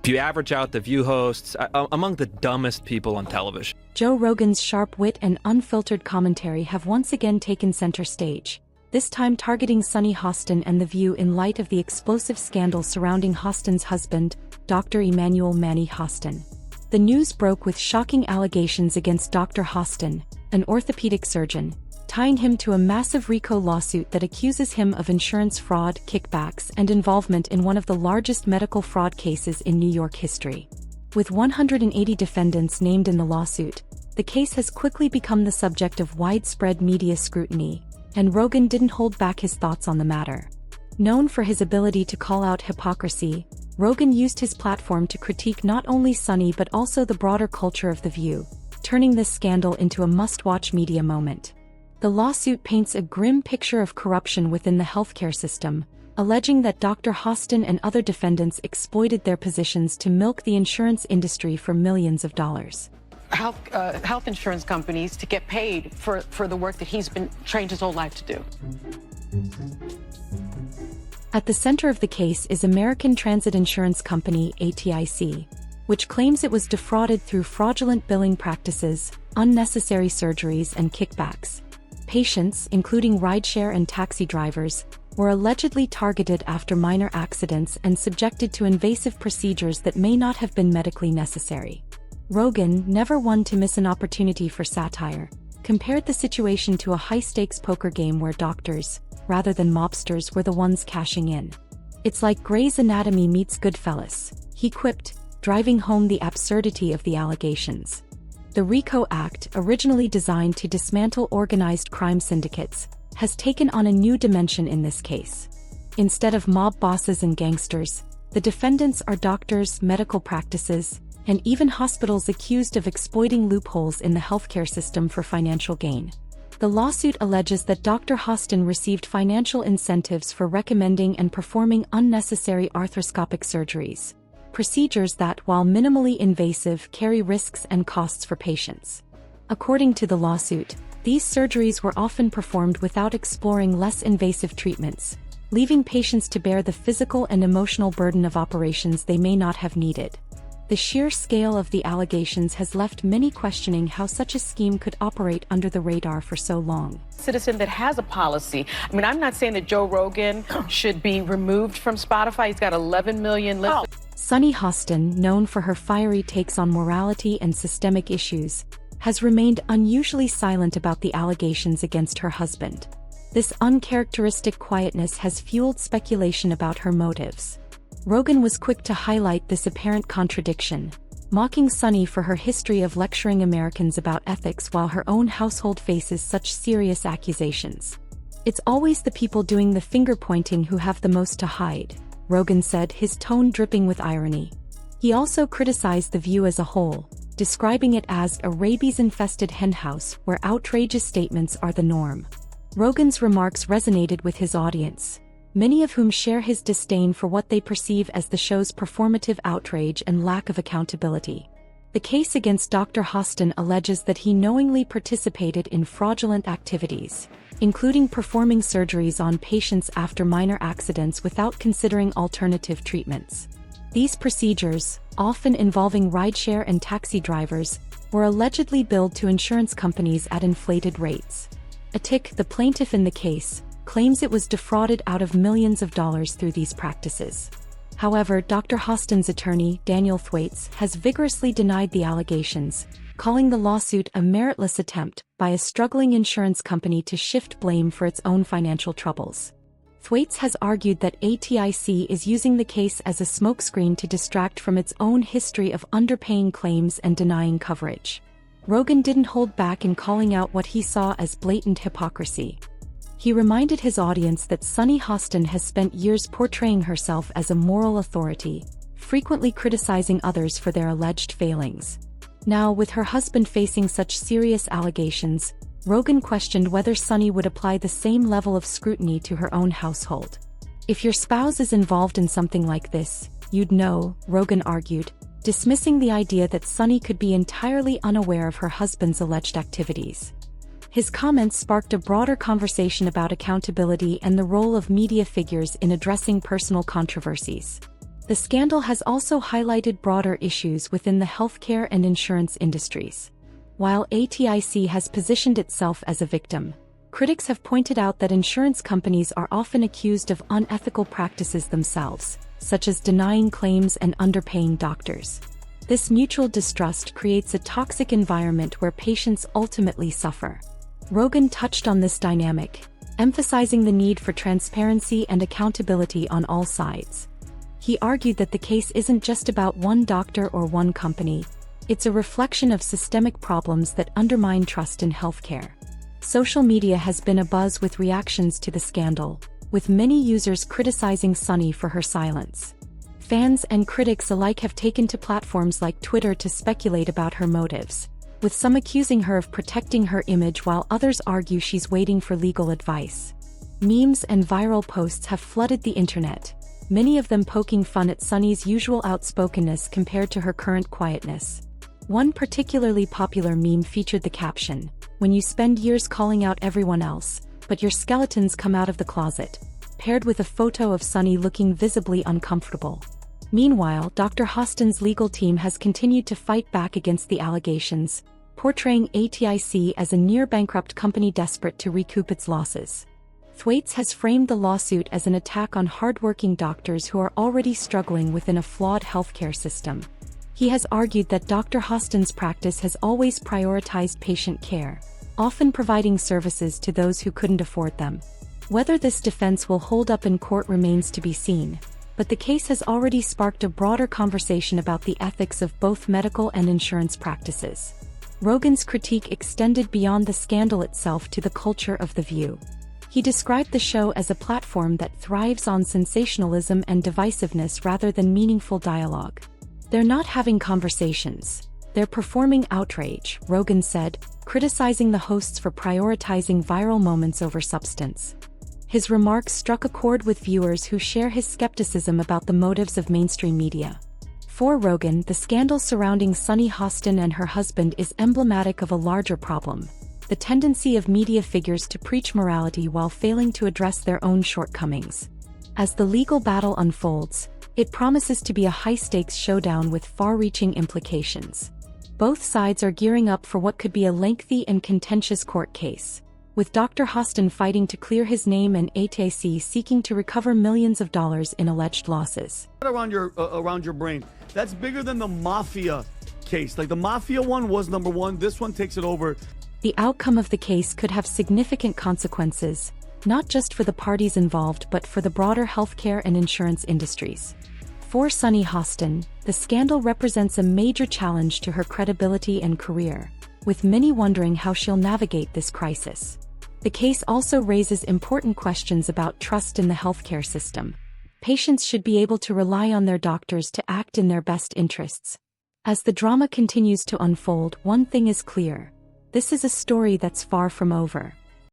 If you average out the View hosts, among the dumbest people on television. Joe Rogan's sharp wit and unfiltered commentary have once again taken center stage, this time targeting Sunny Hostin and The View in light of the explosive scandal surrounding Hostin's husband, Dr. Emmanuel Manny Hostin. The news broke with shocking allegations against Dr. Hostin, an orthopedic surgeon, tying him to a massive RICO lawsuit that accuses him of insurance fraud, kickbacks, and involvement in one of the largest medical fraud cases in New York history. With 180 defendants named in the lawsuit, the case has quickly become the subject of widespread media scrutiny, and Rogan didn't hold back his thoughts on the matter. Known for his ability to call out hypocrisy, Rogan used his platform to critique not only Sunny but also the broader culture of The View, turning this scandal into a must-watch media moment. The lawsuit paints a grim picture of corruption within the healthcare system, alleging that Dr. Hostin and other defendants exploited their positions to milk the insurance industry for millions of dollars. Health insurance companies to get paid for the work that he's been trained his whole life to do. At the center of the case is American Transit Insurance Company, ATIC, which claims it was defrauded through fraudulent billing practices, unnecessary surgeries, and kickbacks. Patients, including rideshare and taxi drivers, were allegedly targeted after minor accidents and subjected to invasive procedures that may not have been medically necessary. Rogan, never one to miss an opportunity for satire, compared the situation to a high-stakes poker game where doctors, rather than mobsters, were the ones cashing in. "It's like Grey's Anatomy meets Goodfellas," he quipped, driving home the absurdity of the allegations. The RICO Act, originally designed to dismantle organized crime syndicates, has taken on a new dimension in this case. Instead of mob bosses and gangsters, the defendants are doctors, medical practices, and even hospitals accused of exploiting loopholes in the healthcare system for financial gain. The lawsuit alleges that Dr. Hostin received financial incentives for recommending and performing unnecessary arthroscopic surgeries, procedures that, while minimally invasive, carry risks and costs for patients. According to the lawsuit, these surgeries were often performed without exploring less invasive treatments, leaving patients to bear the physical and emotional burden of operations they may not have needed. The sheer scale of the allegations has left many questioning how such a scheme could operate under the radar for so long. Citizen that has a policy. I mean, I'm not saying that Joe Rogan should be removed from Spotify. He's got 11 million listeners. Sunny Hostin, known for her fiery takes on morality and systemic issues, has remained unusually silent about the allegations against her husband. This uncharacteristic quietness has fueled speculation about her motives. Rogan was quick to highlight this apparent contradiction, mocking Sunny for her history of lecturing Americans about ethics while her own household faces such serious accusations. "It's always the people doing the finger-pointing who have the most to hide," Rogan said, his tone dripping with irony. He also criticized The View as a whole, describing it as a rabies-infested henhouse where outrageous statements are the norm. Rogan's remarks resonated with his audience, many of whom share his disdain for what they perceive as the show's performative outrage and lack of accountability. The case against Dr. Hostin alleges that he knowingly participated in fraudulent activities, including performing surgeries on patients after minor accidents without considering alternative treatments. These procedures, often involving rideshare and taxi drivers, were allegedly billed to insurance companies at inflated rates. ATIC, the plaintiff in the case, claims it was defrauded out of millions of dollars through these practices. However, Dr. Hostin's attorney, Daniel Thwaites, has vigorously denied the allegations, calling the lawsuit a meritless attempt by a struggling insurance company to shift blame for its own financial troubles. Thwaites has argued that ATIC is using the case as a smokescreen to distract from its own history of underpaying claims and denying coverage. Rogan didn't hold back in calling out what he saw as blatant hypocrisy. He reminded his audience that Sunny Hostin has spent years portraying herself as a moral authority, frequently criticizing others for their alleged failings. Now, with her husband facing such serious allegations, Rogan questioned whether Sunny would apply the same level of scrutiny to her own household. "If your spouse is involved in something like this, you'd know," Rogan argued, dismissing the idea that Sunny could be entirely unaware of her husband's alleged activities. His comments sparked a broader conversation about accountability and the role of media figures in addressing personal controversies. The scandal has also highlighted broader issues within the healthcare and insurance industries. While ATIC has positioned itself as a victim, critics have pointed out that insurance companies are often accused of unethical practices themselves, such as denying claims and underpaying doctors. This mutual distrust creates a toxic environment where patients ultimately suffer. Rogan touched on this dynamic, emphasizing the need for transparency and accountability on all sides. He argued that the case isn't just about one doctor or one company, it's a reflection of systemic problems that undermine trust in healthcare. Social media has been abuzz with reactions to the scandal, with many users criticizing Sunny for her silence. Fans and critics alike have taken to platforms like Twitter to speculate about her motives, with some accusing her of protecting her image while others argue she's waiting for legal advice. Memes and viral posts have flooded the internet, many of them poking fun at Sunny's usual outspokenness compared to her current quietness. One particularly popular meme featured the caption, "When you spend years calling out everyone else, but your skeletons come out of the closet," paired with a photo of Sunny looking visibly uncomfortable. Meanwhile, Dr. Hostin's legal team has continued to fight back against the allegations, portraying ATIC as a near-bankrupt company desperate to recoup its losses. Thwaites has framed the lawsuit as an attack on hardworking doctors who are already struggling within a flawed healthcare system. He has argued that Dr. Hostin's practice has always prioritized patient care, often providing services to those who couldn't afford them. Whether this defense will hold up in court remains to be seen, but the case has already sparked a broader conversation about the ethics of both medical and insurance practices. Rogan's critique extended beyond the scandal itself to the culture of The View. He described the show as a platform that thrives on sensationalism and divisiveness rather than meaningful dialogue. "They're not having conversations, they're performing outrage," Rogan said, criticizing the hosts for prioritizing viral moments over substance. His remarks struck a chord with viewers who share his skepticism about the motives of mainstream media. For Rogan, the scandal surrounding Sunny Hostin and her husband is emblematic of a larger problem: the tendency of media figures to preach morality while failing to address their own shortcomings. As the legal battle unfolds, it promises to be a high-stakes showdown with far-reaching implications. Both sides are gearing up for what could be a lengthy and contentious court case, with Dr. Hostin fighting to clear his name and ATIC seeking to recover millions of dollars in alleged losses. Around your brain. That's bigger than the mafia case. Like, the mafia one was number one, this one takes it over. The outcome of the case could have significant consequences, not just for the parties involved but for the broader healthcare and insurance industries. For Sunny Hostin, the scandal represents a major challenge to her credibility and career, with many wondering how she'll navigate this crisis. The case also raises important questions about trust in the healthcare system. Patients should be able to rely on their doctors to act in their best interests. As the drama continues to unfold, one thing is clear: this is a story that's far from over.